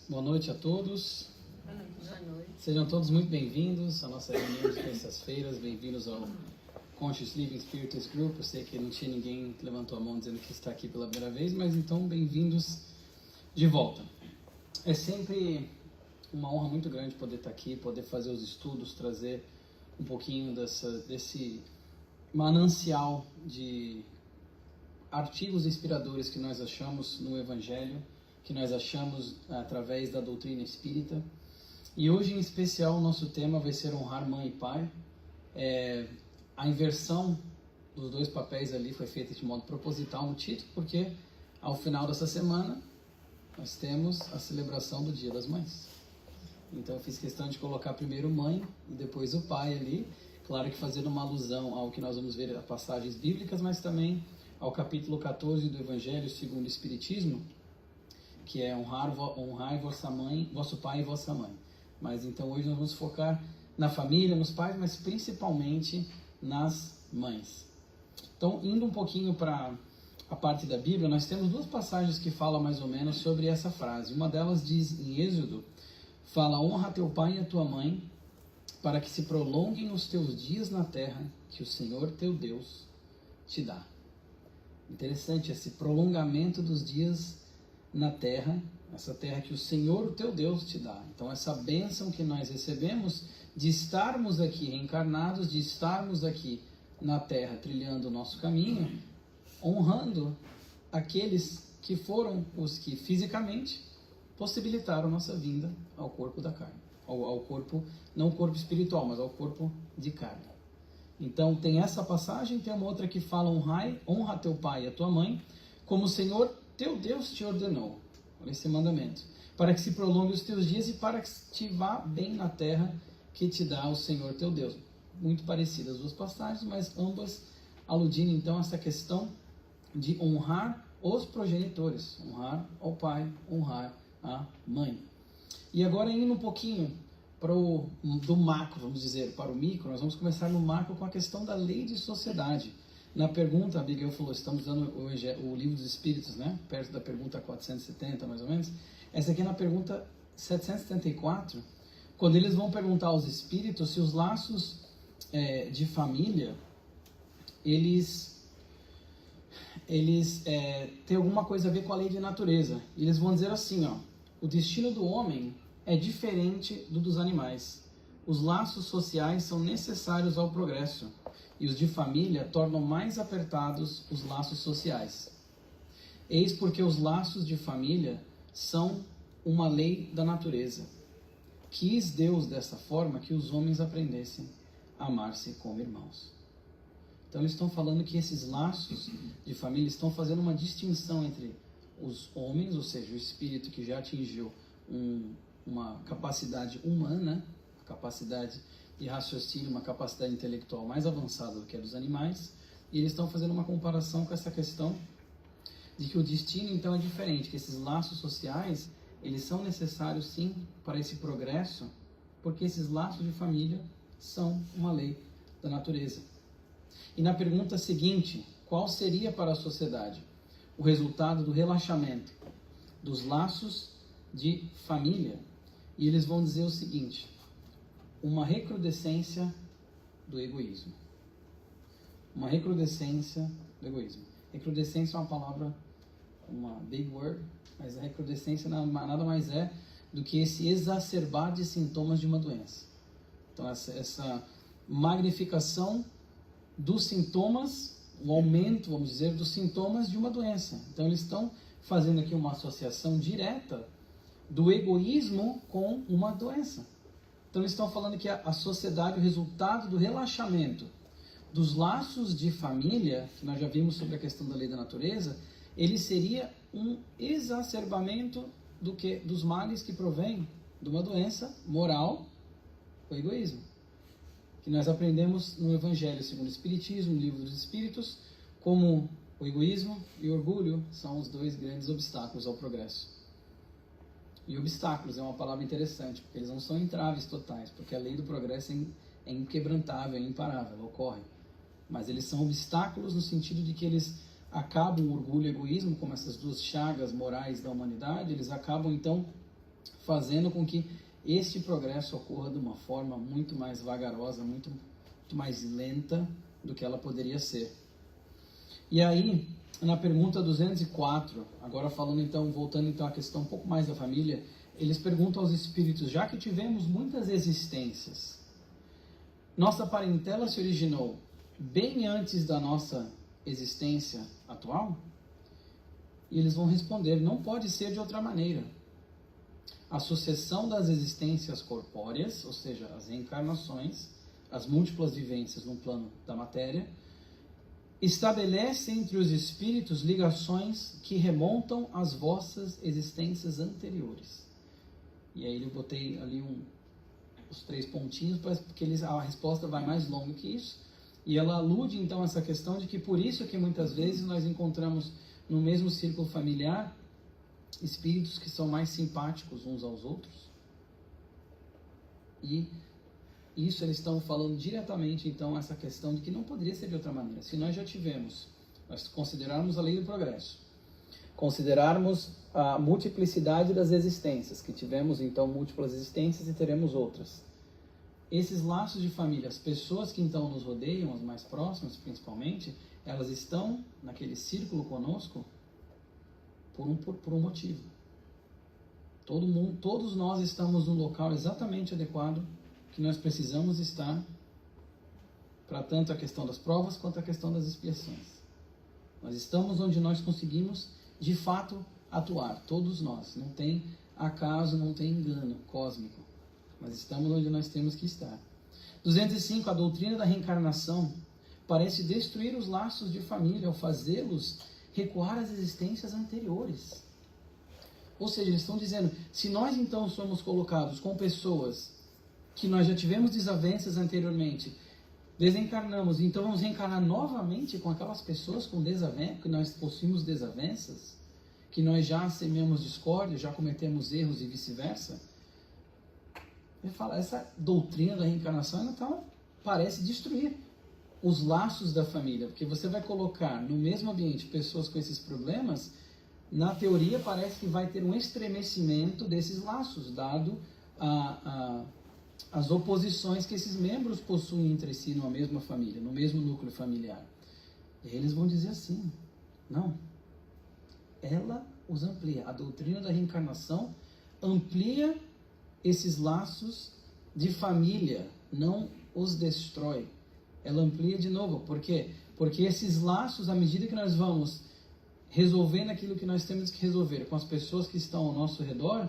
Boa noite a todos. Boa noite. Sejam todos muito bem-vindos à nossa reunião de terças-feiras. Bem-vindos ao Conscious Living Spiritist Group. Eu sei que não tinha ninguém que levantou a mão dizendo que está aqui pela primeira vez, mas então bem-vindos de volta. É sempre uma honra muito grande poder estar aqui, poder fazer os estudos, trazer um pouquinho desse manancial de artigos inspiradores que nós achamos no Evangelho, que nós achamos através da doutrina espírita. E hoje, em especial, o nosso tema vai ser honrar mãe e pai. A inversão dos dois papéis ali foi feita de modo proposital no título, porque ao final dessa semana nós temos a celebração do Dia das Mães. Então eu fiz questão de colocar primeiro mãe e depois o pai ali, claro que fazendo uma alusão ao que nós vamos ver as passagens bíblicas, mas também ao capítulo 14 do Evangelho segundo o Espiritismo, que é honrar vossa mãe, vosso pai e vossa mãe. Mas então hoje nós vamos focar na família, nos pais, mas principalmente nas mães. Então, indo um pouquinho para a parte da Bíblia, nós temos duas passagens que falam mais ou menos sobre essa frase. Uma delas diz em Êxodo, fala: honra teu pai e a tua mãe, para que se prolonguem os teus dias na terra que o Senhor teu Deus te dá. Interessante esse prolongamento dos dias na terra, essa terra que o Senhor, o teu Deus, te dá. Então essa bênção que nós recebemos de estarmos aqui reencarnados, de estarmos aqui na terra trilhando o nosso caminho, honrando aqueles que foram os que fisicamente possibilitaram nossa vinda ao corpo da carne, ao corpo, não o corpo espiritual, mas ao corpo de carne. Então tem essa passagem, tem uma outra que fala: honra teu pai e a tua mãe, como o Senhor teu Deus te ordenou. Olha esse mandamento: para que se prolongue os teus dias e para que te vá bem na terra que te dá o Senhor teu Deus. Muito parecidas as duas passagens, mas ambas aludindo então a essa questão de honrar os progenitores, honrar ao pai, honrar a mãe. E agora, indo um pouquinho do macro, vamos dizer, para o micro, nós vamos começar no macro com a questão da lei de sociedade. Na pergunta, a Abigail falou, estamos dando o Livro dos Espíritos, né? Perto da pergunta 470, mais ou menos. Essa aqui é na pergunta 774, quando eles vão perguntar aos espíritos se os laços de família, eles têm alguma coisa a ver com a lei de natureza. E eles vão dizer assim, ó: o destino do homem é diferente do dos animais. Os laços sociais são necessários ao progresso, e os de família tornam mais apertados os laços sociais. Eis porque os laços de família são uma lei da natureza. Quis Deus dessa forma que os homens aprendessem a amar-se como irmãos. Então eles estão falando que esses laços de família estão fazendo uma distinção entre os homens, ou seja, o espírito que já atingiu uma capacidade humana, capacidade de raciocínio, uma capacidade intelectual mais avançada do que a dos animais, e eles estão fazendo uma comparação com essa questão de que o destino então é diferente, que esses laços sociais, eles são necessários sim para esse progresso, porque esses laços de família são uma lei da natureza. E na pergunta seguinte, qual seria para a sociedade o resultado do relaxamento dos laços de família? E eles vão dizer o seguinte: uma recrudescência do egoísmo. Uma recrudescência do egoísmo. Recrudescência é uma palavra, uma big word, mas a recrudescência nada mais é do que esse exacerbar de sintomas de uma doença. Então essa magnificação dos sintomas, o aumento, vamos dizer, dos sintomas de uma doença. Então eles estão fazendo aqui uma associação direta do egoísmo com uma doença. Então eles estão falando que a sociedade, o resultado do relaxamento dos laços de família, que nós já vimos sobre a questão da lei da natureza, ele seria um exacerbamento dos males que provém de uma doença moral, o egoísmo. Que nós aprendemos no Evangelho segundo o Espiritismo, no Livro dos Espíritos, como o egoísmo e o orgulho são os dois grandes obstáculos ao progresso. E obstáculos é uma palavra interessante, porque eles não são entraves totais, porque a lei do progresso é inquebrantável, é imparável, ela ocorre. Mas eles são obstáculos no sentido de que eles acabam, o orgulho e o egoísmo, como essas duas chagas morais da humanidade, eles acabam então fazendo com que este progresso ocorra de uma forma muito mais vagarosa, muito mais lenta do que ela poderia ser. E aí, na pergunta 204, agora falando então, voltando então à questão um pouco mais da família, eles perguntam aos espíritos: já que tivemos muitas existências, nossa parentela se originou bem antes da nossa existência atual? E eles vão responder: não pode ser de outra maneira. A sucessão das existências corpóreas, ou seja, as reencarnações, as múltiplas vivências no plano da matéria, estabelece entre os espíritos ligações que remontam às vossas existências anteriores. E aí eu botei ali os 3 pontinhos, porque a resposta vai mais longa que isso. E ela alude então a essa questão de que por isso que muitas vezes nós encontramos no mesmo círculo familiar espíritos que são mais simpáticos uns aos outros. E isso eles estão falando diretamente então essa questão de que não poderia ser de outra maneira. Se nós já tivemos, nós considerarmos a lei do progresso, considerarmos a multiplicidade das existências, que tivemos então múltiplas existências e teremos outras. Esses laços de família, as pessoas que então nos rodeiam, as mais próximas principalmente, elas estão naquele círculo conosco por um motivo. Todos nós estamos no local exatamente adequado que nós precisamos estar para tanto a questão das provas quanto a questão das expiações. Nós estamos onde nós conseguimos de fato atuar, todos nós. Não tem acaso, não tem engano cósmico, mas estamos onde nós temos que estar. 205. A doutrina da reencarnação parece destruir os laços de família ao fazê-los recuar às existências anteriores. Ou seja, eles estão dizendo, se nós então somos colocados com pessoas que nós já tivemos desavenças anteriormente, desencarnamos, então vamos reencarnar novamente com aquelas pessoas com desavenças, que nós possuímos desavenças, que nós já semeamos discórdia, já cometemos erros e vice-versa. Ele fala, essa doutrina da reencarnação então parece destruir os laços da família, porque você vai colocar no mesmo ambiente pessoas com esses problemas, na teoria parece que vai ter um estremecimento desses laços, dado as oposições que esses membros possuem entre si numa mesma família, no mesmo núcleo familiar. E eles vão dizer assim, não, ela os amplia. A doutrina da reencarnação amplia esses laços de família, não os destrói. Ela amplia de novo. Por quê? Porque esses laços, à medida que nós vamos resolvendo aquilo que nós temos que resolver com as pessoas que estão ao nosso redor,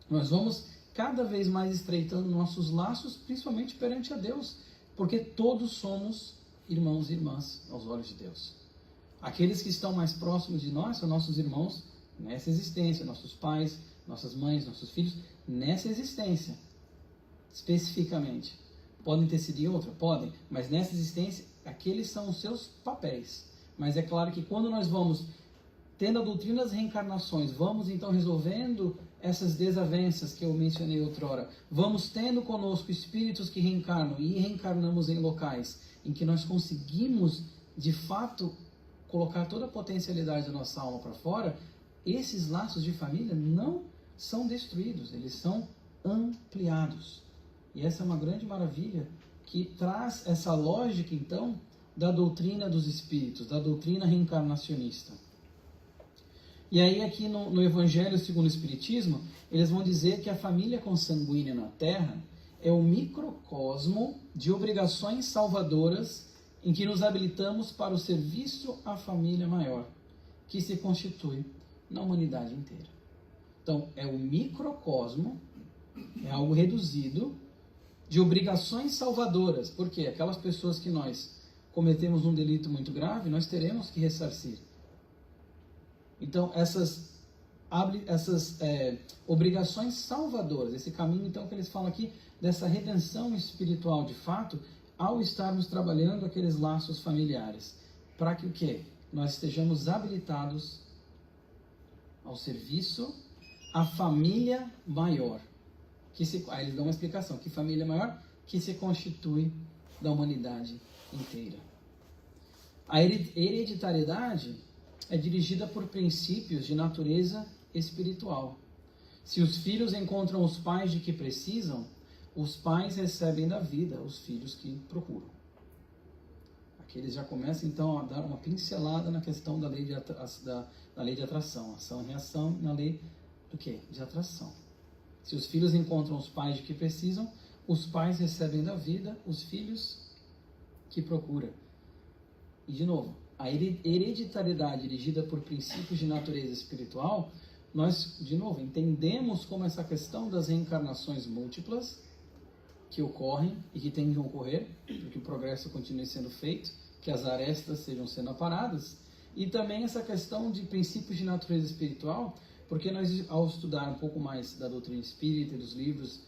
nós vamos cada vez mais estreitando nossos laços, principalmente perante a Deus, porque todos somos irmãos e irmãs aos olhos de Deus. Aqueles que estão mais próximos de nós são nossos irmãos nessa existência, nossos pais, nossas mães, nossos filhos, nessa existência, especificamente. Podem ter sido em outra? Podem, mas nessa existência, aqueles são os seus papéis. Mas é claro que quando nós vamos tendo a doutrina das reencarnações, vamos então resolvendo essas desavenças que eu mencionei outrora, vamos tendo conosco espíritos que reencarnam e reencarnamos em locais em que nós conseguimos, de fato, colocar toda a potencialidade da nossa alma para fora, esses laços de família não são destruídos, eles são ampliados. E essa é uma grande maravilha que traz essa lógica, então, da doutrina dos espíritos, da doutrina reencarnacionista. E aí aqui no Evangelho segundo o Espiritismo, eles vão dizer que a família consanguínea na Terra é o microcosmo de obrigações salvadoras em que nos habilitamos para o serviço à família maior, que se constitui na humanidade inteira. Então, é o microcosmo, é algo reduzido, de obrigações salvadoras. Por quê? Aquelas pessoas que nós cometemos um delito muito grave, nós teremos que ressarcir. Então, essas obrigações salvadoras, esse caminho então que eles falam aqui, dessa redenção espiritual de fato, ao estarmos trabalhando aqueles laços familiares, para que o quê? Nós estejamos habilitados ao serviço à família maior. Aí eles dão uma explicação, que família maior? Que se constitui da humanidade inteira. A hereditariedade é dirigida por princípios de natureza espiritual. Se os filhos encontram os pais de que precisam, os pais recebem da vida os filhos que procuram. Aqui eles já começam então a dar uma pincelada na questão da lei de atração, ação e reação na lei do quê? De atração. Se os filhos encontram os pais de que precisam, os pais recebem da vida os filhos que procuram. E de novo, a hereditariedade dirigida por princípios de natureza espiritual, nós, de novo, entendemos como essa questão das reencarnações múltiplas que ocorrem e que têm de ocorrer, para que o progresso continue sendo feito, que as arestas sejam sendo aparadas, e também essa questão de princípios de natureza espiritual, porque nós, ao estudar um pouco mais da doutrina espírita e dos livros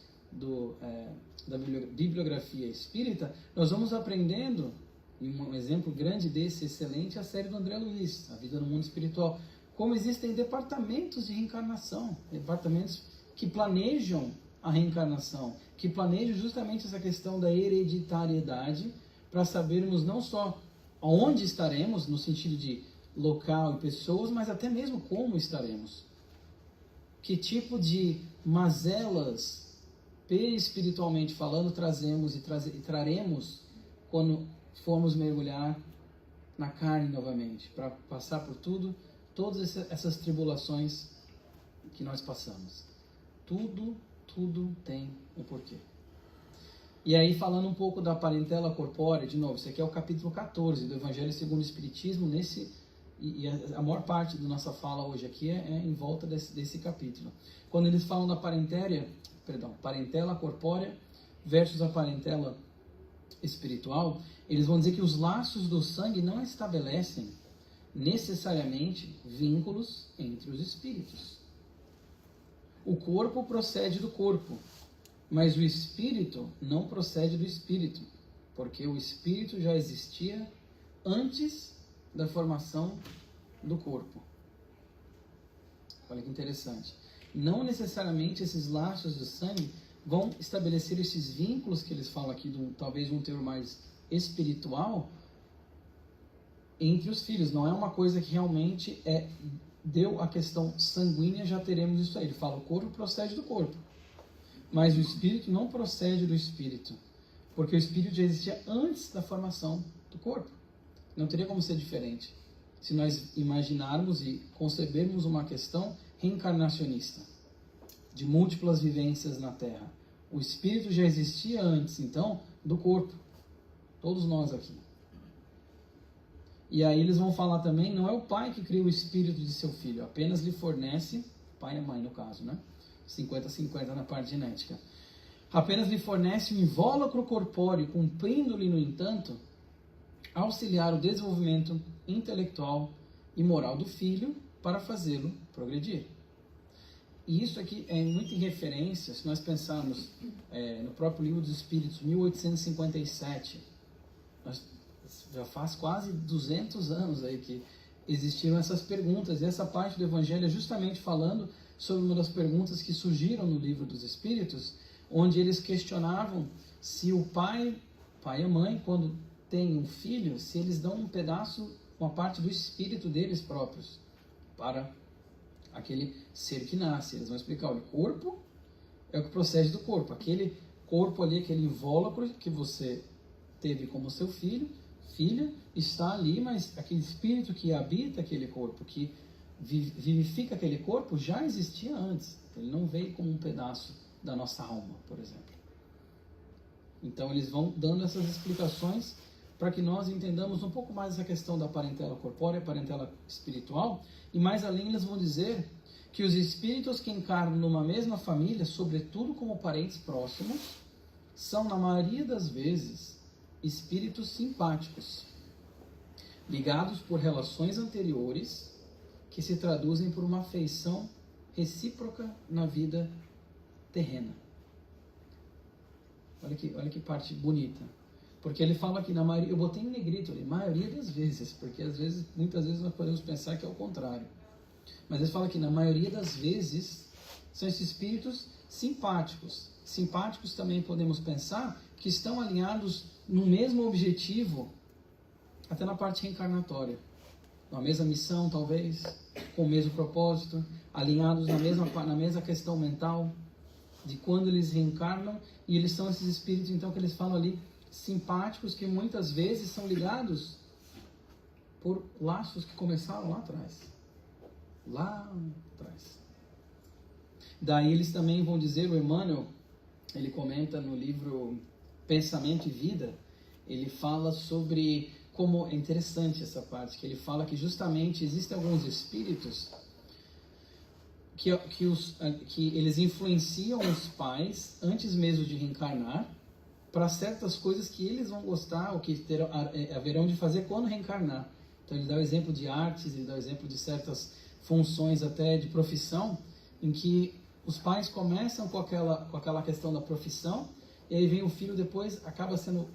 da bibliografia espírita, nós vamos aprendendo, e um exemplo grande desse, excelente, é a série do André Luiz, A Vida no Mundo Espiritual, como existem departamentos de reencarnação, departamentos que planejam a reencarnação, que planejam justamente essa questão da hereditariedade, para sabermos não só onde estaremos, no sentido de local e pessoas, mas até mesmo como estaremos. Que tipo de mazelas, espiritualmente falando, trazemos e traremos quando formos mergulhar na carne novamente, para passar por todas essas tribulações que nós passamos. Tudo tem um porquê. E aí, falando um pouco da parentela corpórea, de novo, isso aqui é o capítulo 14 do Evangelho segundo o Espiritismo, e a maior parte da nossa fala hoje aqui é em volta desse capítulo. Quando eles falam da parentela corpórea versus a parentela espiritual, eles vão dizer que os laços do sangue não estabelecem necessariamente vínculos entre os espíritos. O corpo procede do corpo, mas o espírito não procede do espírito, porque o espírito já existia antes da formação do corpo. Olha que interessante. Não necessariamente esses laços do sangue vão estabelecer esses vínculos que eles falam aqui, talvez um termo mais espiritual, entre os filhos. Não é uma coisa que realmente deu a questão sanguínea, já teremos isso aí. Ele fala, o corpo procede do corpo, mas o espírito não procede do espírito, porque o espírito já existia antes da formação do corpo. Não teria como ser diferente se nós imaginarmos e concebermos uma questão reencarnacionista, de múltiplas vivências na Terra. O espírito já existia antes, então, do corpo. Todos nós aqui. E aí eles vão falar também, não é o pai que cria o espírito de seu filho, apenas lhe fornece, pai e mãe no caso, né? 50-50 na parte genética. Apenas lhe fornece um invólucro corpóreo, cumprindo-lhe, no entanto, auxiliar o desenvolvimento intelectual e moral do filho para fazê-lo progredir. E isso aqui é muito em referência, se nós pensarmos no próprio Livro dos Espíritos, 1857, já faz quase 200 anos aí que existiram essas perguntas, e essa parte do Evangelho é justamente falando sobre uma das perguntas que surgiram no Livro dos Espíritos, onde eles questionavam se o pai e a mãe, quando têm um filho, se eles dão um pedaço, uma parte do espírito deles próprios para aquele ser que nasce. Eles vão explicar, olha, o corpo é o que procede do corpo, aquele corpo ali, aquele invólucro que você teve como seu filha, está ali, mas aquele espírito que habita aquele corpo, que vivifica aquele corpo, já existia antes. Ele não veio como um pedaço da nossa alma, por exemplo. Então eles vão dando essas explicações para que nós entendamos um pouco mais essa questão da parentela corpórea, parentela espiritual, e mais além eles vão dizer que os espíritos que encarnam numa mesma família, sobretudo como parentes próximos, são, na maioria das vezes, espíritos simpáticos, ligados por relações anteriores, que se traduzem por uma afeição recíproca na vida terrena. Olha que parte bonita. Porque ele fala que na maioria, eu botei em negrito ali, maioria das vezes, porque muitas vezes nós podemos pensar que é o contrário. Mas ele fala que na maioria das vezes são esses espíritos simpáticos. Simpáticos também podemos pensar que estão alinhados no mesmo objetivo, até na parte reencarnatória. na mesma missão, talvez, com o mesmo propósito, alinhados na mesma questão mental, de quando eles reencarnam, e eles são esses espíritos, então, que eles falam ali, simpáticos, que muitas vezes são ligados por laços que começaram lá atrás. Lá atrás. Daí eles também vão dizer, o Emmanuel, ele comenta no livro Pensamento e Vida, ele fala sobre como é interessante essa parte, que ele fala que justamente existem alguns espíritos que eles influenciam os pais antes mesmo de reencarnar para certas coisas que eles vão gostar ou que haverão de fazer quando reencarnar. Então ele dá o exemplo de artes, ele dá o exemplo de certas funções até de profissão, em que os pais começam com aquela questão da profissão, e aí vem o filho depois, acaba sendo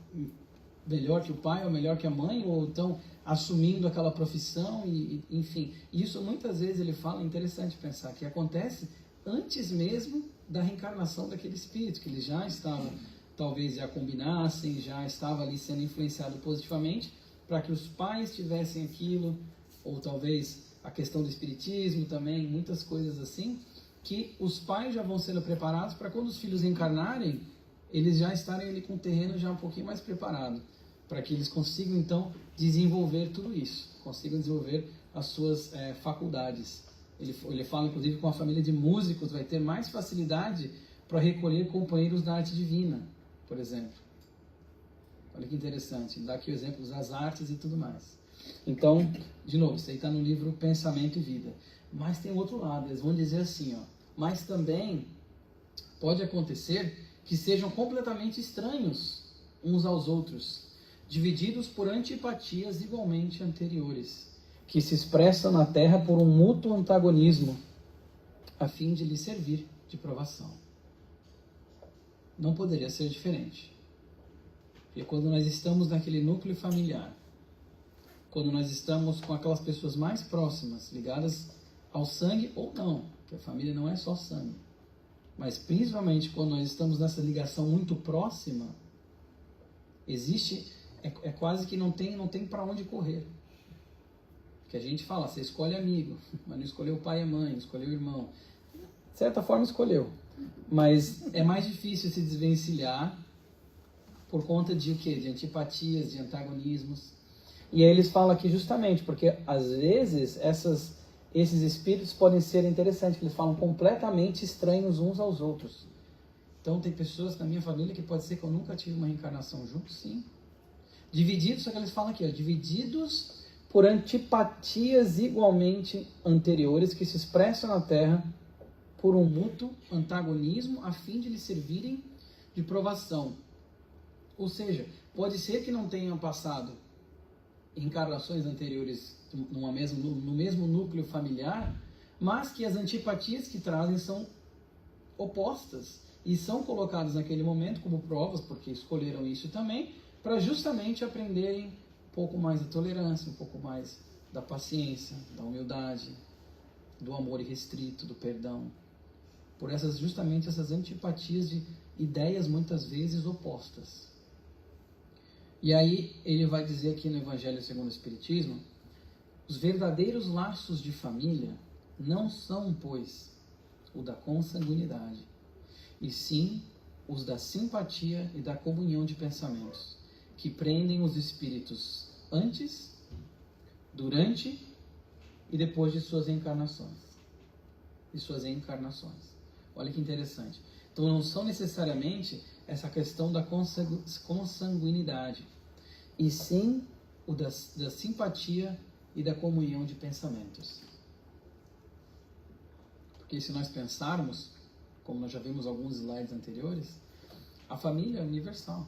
melhor que o pai, ou melhor que a mãe, ou então assumindo aquela profissão, enfim. Isso muitas vezes ele fala, é interessante pensar, que acontece antes mesmo da reencarnação daquele espírito, que eles já estavam, talvez já combinassem, já estava ali sendo influenciado positivamente, para que os pais tivessem aquilo, ou talvez a questão do espiritismo também, muitas coisas assim, que os pais já vão sendo preparados para quando os filhos encarnarem, eles já estarem ali com o terreno já um pouquinho mais preparado, para que eles consigam então desenvolver tudo isso, consigam desenvolver as suas faculdades. Ele fala inclusive com a família de músicos vai ter mais facilidade para recolher companheiros da arte divina, por exemplo. Olha que interessante, dá aqui o exemplo das artes e tudo mais. Então, de novo, isso aí está no livro Pensamento e Vida. Mas tem outro lado, eles vão dizer assim, ó, mas também pode acontecer que sejam completamente estranhos uns aos outros, divididos por antipatias igualmente anteriores, que se expressam na Terra por um mútuo antagonismo, a fim de lhe servir de provação. Não poderia ser diferente. Porque quando nós estamos naquele núcleo familiar, quando nós estamos com aquelas pessoas mais próximas, ligadas ao sangue ou não, porque a família não é só sangue, mas principalmente quando nós estamos nessa ligação muito próxima, existe, é quase que não tem para onde correr. Porque a gente fala, você escolhe amigo, mas não escolheu o pai e a mãe, não escolheu o irmão. De certa forma escolheu, mas é mais difícil se desvencilhar por conta de o quê? De antipatias, de antagonismos. E aí eles falam aqui justamente, porque às vezes esses espíritos podem ser interessantes, que eles falam completamente estranhos uns aos outros. Então tem pessoas na minha família que pode ser que eu nunca tive uma reencarnação junto, sim. Divididos, só que eles falam aqui, ó, divididos por antipatias igualmente anteriores que se expressam na Terra por um mútuo antagonismo a fim de lhe servirem de provação. Ou seja, pode ser que não tenham passado encarnações anteriores no mesmo núcleo familiar, mas que as antipatias que trazem são opostas e são colocadas naquele momento como provas, porque escolheram isso também, para justamente aprenderem um pouco mais da tolerância, um pouco mais da paciência, da humildade, do amor irrestrito, do perdão, por justamente essas antipatias de ideias muitas vezes opostas. E aí ele vai dizer aqui no Evangelho segundo o Espiritismo, os verdadeiros laços de família não são, pois, o da consanguinidade, e sim os da simpatia e da comunhão de pensamentos, que prendem os espíritos antes, durante e depois de suas encarnações. Olha que interessante. Então não são necessariamente essa questão da consanguinidade, e sim o da simpatia e da comunhão de pensamentos. Porque se nós pensarmos, como nós já vimos alguns slides anteriores, a família é universal.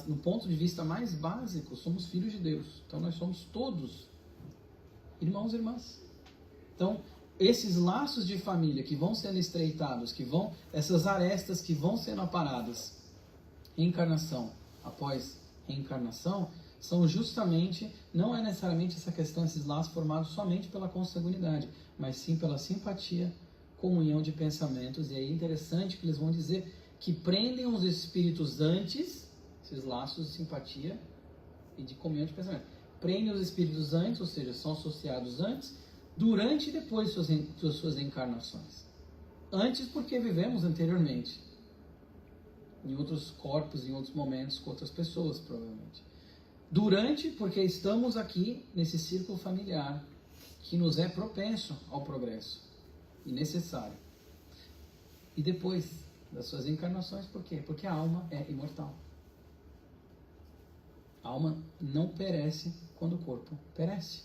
No ponto de vista mais básico, somos filhos de Deus. Então nós somos todos irmãos e irmãs. Então, esses laços de família que vão sendo estreitados, essas arestas que vão sendo aparadas, reencarnação após reencarnação, são justamente, não é necessariamente essa questão, esses laços formados somente pela consanguinidade, mas sim pela simpatia, comunhão de pensamentos. E aí é interessante que eles vão dizer que prendem os espíritos antes, esses laços de simpatia e de comunhão de pensamento, prendem os espíritos antes, ou seja, são associados antes, durante e depois de suas encarnações. Antes porque vivemos anteriormente, em outros corpos, em outros momentos, com outras pessoas, provavelmente. Durante, porque estamos aqui nesse círculo familiar, que nos é propenso ao progresso e necessário. E depois das suas encarnações, por quê? Porque a alma é imortal. A alma não perece quando o corpo perece.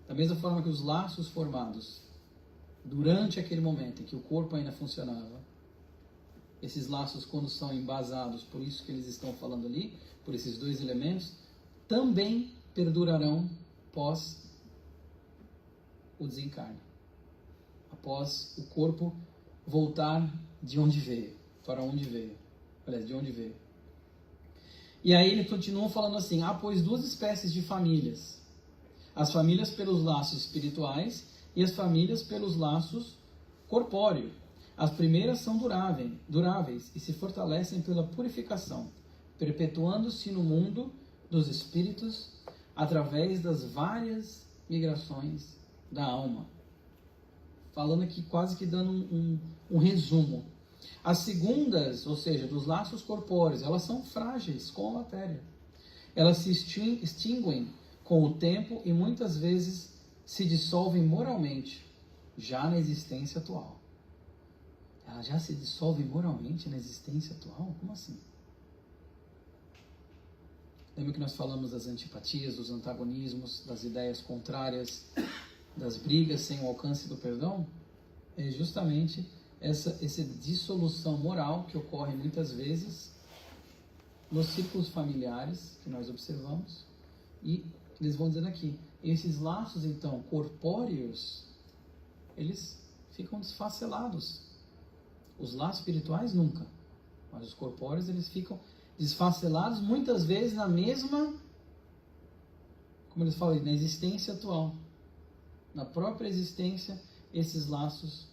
Da mesma forma que os laços formados durante aquele momento em que o corpo ainda funcionava, esses laços, quando são embasados, por isso que eles estão falando ali, por esses dois elementos, também perdurarão após o desencarne, após o corpo voltar de onde veio, para onde veio, aliás, de onde veio. E aí ele continua falando assim: há pois duas espécies de famílias, as famílias pelos laços espirituais e as famílias pelos laços corpóreos. As primeiras são duráveis e se fortalecem pela purificação, perpetuando-se no mundo dos espíritos através das várias migrações da alma. Falando aqui, quase que dando um resumo. As segundas, ou seja, dos laços corpóreos, elas são frágeis com a matéria. Elas se extinguem com o tempo e muitas vezes se dissolvem moralmente, já na existência atual. Ela já se dissolve moralmente na existência atual? Como assim? Lembra que nós falamos das antipatias, dos antagonismos, das ideias contrárias, das brigas sem o alcance do perdão? É justamente essa dissolução moral que ocorre muitas vezes nos círculos familiares que nós observamos. E eles vão dizendo aqui, esses laços então corpóreos, eles ficam desfacelados. Os laços espirituais nunca, mas os corpóreos eles ficam desfacelados muitas vezes na mesma, como eles falam, na existência atual. Na própria existência, esses laços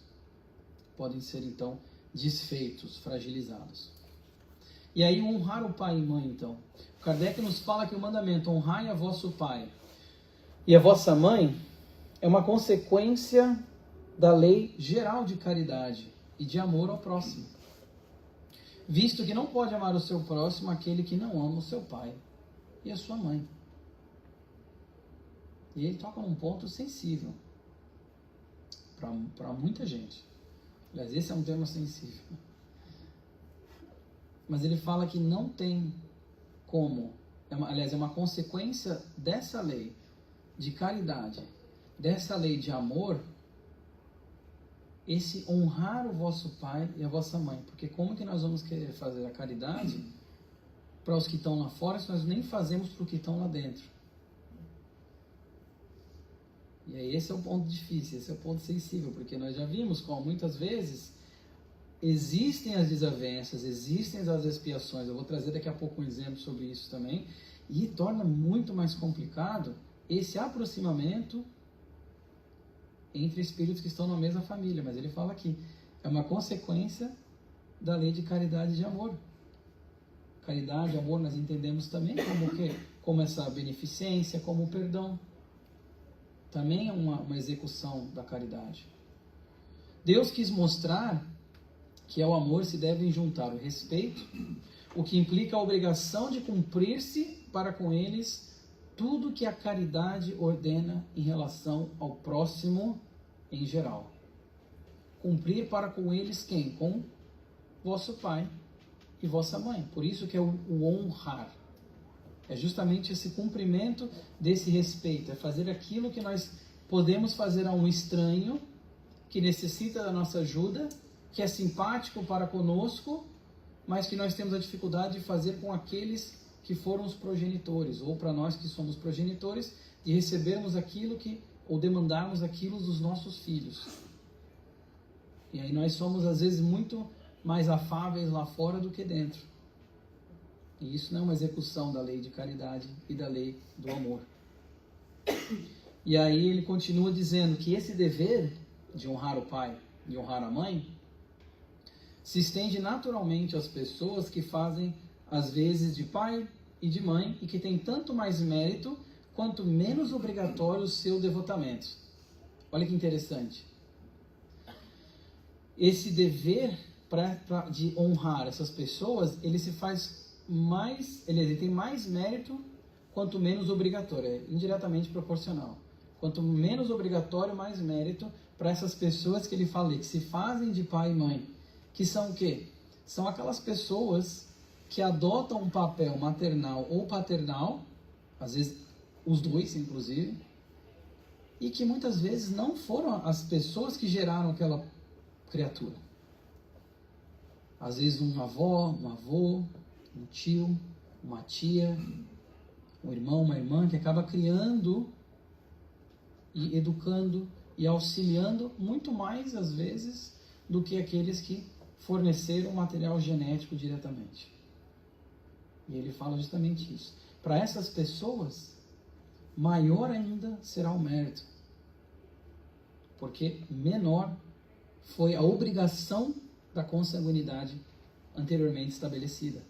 podem ser então desfeitos, fragilizados. E aí honrar o pai e mãe então. O Kardec nos fala que o mandamento honrai a vosso pai e a vossa mãe é uma consequência da lei geral de caridade e de amor ao próximo. Visto que não pode amar o seu próximo aquele que não ama o seu pai e a sua mãe. E ele toca num ponto sensível para muita gente. Aliás, esse é um tema sensível. Mas ele fala que não tem como, aliás, é uma consequência dessa lei de caridade, dessa lei de amor, esse honrar o vosso pai e a vossa mãe. Porque como que nós vamos querer fazer a caridade para os que estão lá fora se nós nem fazemos para os que estão lá dentro? E aí esse é o ponto difícil, esse é o ponto sensível, porque nós já vimos como muitas vezes existem as desavenças, existem as expiações. Eu vou trazer daqui a pouco um exemplo sobre isso também. E torna muito mais complicado esse aproximamento entre espíritos que estão na mesma família. Mas ele fala aqui, é uma consequência da lei de caridade e de amor. Caridade e amor nós entendemos também como o quê? Como essa beneficência, como o perdão. Também é uma execução da caridade. Deus quis mostrar que ao amor se devem juntar o respeito, o que implica a obrigação de cumprir-se para com eles tudo que a caridade ordena em relação ao próximo em geral. Cumprir para com eles quem? Com vosso pai e vossa mãe. Por isso que é o honrar. É justamente esse cumprimento desse respeito. É fazer aquilo que nós podemos fazer a um estranho que necessita da nossa ajuda, que é simpático para conosco, mas que nós temos a dificuldade de fazer com aqueles que foram os progenitores, ou para nós que somos progenitores, de recebermos aquilo que, ou demandarmos aquilo dos nossos filhos. E aí nós somos às vezes muito mais afáveis lá fora do que dentro. E isso não é uma execução da lei de caridade e da lei do amor. E aí ele continua dizendo que esse dever de honrar o pai e honrar a mãe se estende naturalmente às pessoas que fazem às vezes de pai e de mãe e que têm tanto mais mérito quanto menos obrigatório o seu devotamento. Olha que interessante. Esse dever de honrar essas pessoas, ele se faz mais, ele tem mais mérito quanto menos obrigatório, é indiretamente proporcional. Quanto menos obrigatório, mais mérito para essas pessoas que ele fala, que se fazem de pai e mãe, que são o quê? São aquelas pessoas que adotam um papel maternal ou paternal, às vezes os dois, inclusive, e que muitas vezes não foram as pessoas que geraram aquela criatura. Às vezes uma avó, um avô, um tio, uma tia, um irmão, uma irmã, que acaba criando e educando e auxiliando muito mais, às vezes, do que aqueles que forneceram material genético diretamente. E ele fala justamente isso. Para essas pessoas, maior ainda será o mérito, porque menor foi a obrigação da consanguinidade anteriormente estabelecida.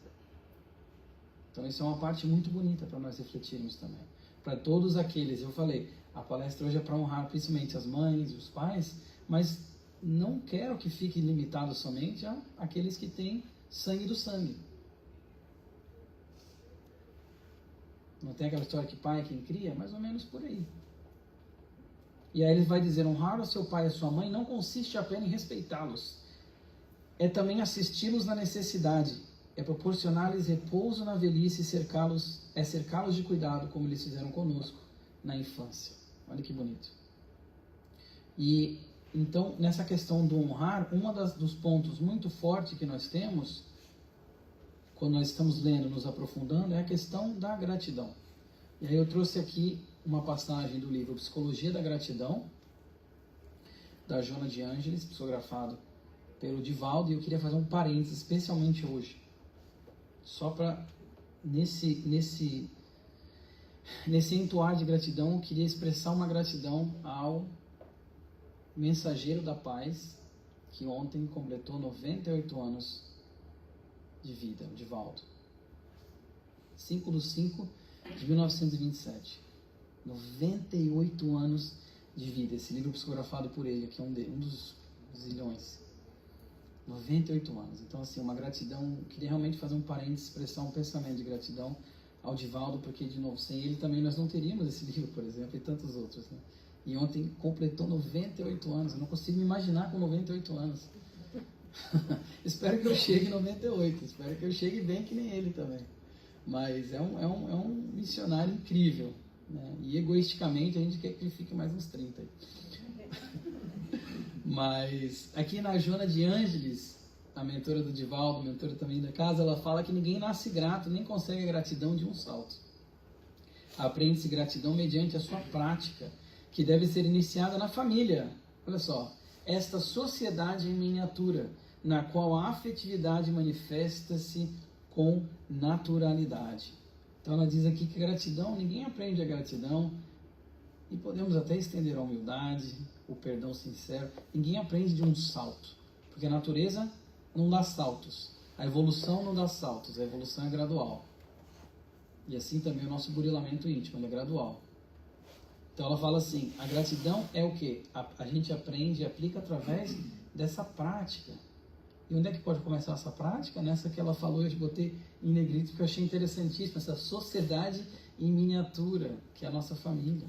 Então isso é uma parte muito bonita para nós refletirmos também. Para todos aqueles, eu falei, a palestra hoje é para honrar principalmente as mães e os pais, mas não quero que fique limitado somente àqueles que têm sangue do sangue. Não tem aquela história que pai é quem cria? Mais ou menos por aí. E aí ele vai dizer, honrar o seu pai e a sua mãe não consiste apenas em respeitá-los. É também assisti-los na necessidade. É proporcionar-lhes repouso na velhice e cercá-los de cuidado, como eles fizeram conosco na infância. Olha que bonito. E então, nessa questão do honrar, dos pontos muito fortes que nós temos, quando nós estamos lendo, nos aprofundando, é a questão da gratidão. E aí eu trouxe aqui uma passagem do livro Psicologia da Gratidão, da Joana de Ângeles, psicografado pelo Divaldo, e eu queria fazer um parênteses, especialmente hoje, só para, nesse entoar de gratidão, eu queria expressar uma gratidão ao mensageiro da paz, que ontem completou 98 anos de vida, o Divaldo. 5/5/1927. 98 anos de vida. Esse livro psicografado por ele, que é um dos zilhões. 98 anos. Então, assim, uma gratidão. Queria realmente fazer um parênteses, expressar um pensamento de gratidão ao Divaldo, porque, de novo, sem ele também nós não teríamos esse livro, por exemplo, e tantos outros, né? E ontem completou 98 anos. Eu não consigo me imaginar com 98 anos. Espero que eu chegue em 98. Espero que eu chegue bem que nem ele também. Mas é um missionário incrível, né? E egoisticamente a gente quer que ele fique mais uns 30 aí. Mas aqui na Joana de Ângeles, a mentora do Divaldo, mentora também da casa, ela fala que ninguém nasce grato, nem consegue a gratidão de um salto. Aprende-se gratidão mediante a sua prática, que deve ser iniciada na família. Olha só, esta sociedade em miniatura, na qual a afetividade manifesta-se com naturalidade. Então ela diz aqui que gratidão, ninguém aprende a gratidão, e podemos até estender a humildade, o perdão sincero. Ninguém aprende de um salto, porque a natureza não dá saltos, a evolução não dá saltos, a evolução é gradual. E assim também o nosso burilamento íntimo, ele é gradual. Então ela fala assim, a gratidão é o quê? A gente aprende e aplica através dessa prática. E onde é que pode começar essa prática? Nessa que ela falou, eu botei em negrito, porque eu achei interessantíssimo, essa sociedade em miniatura, que é a nossa família.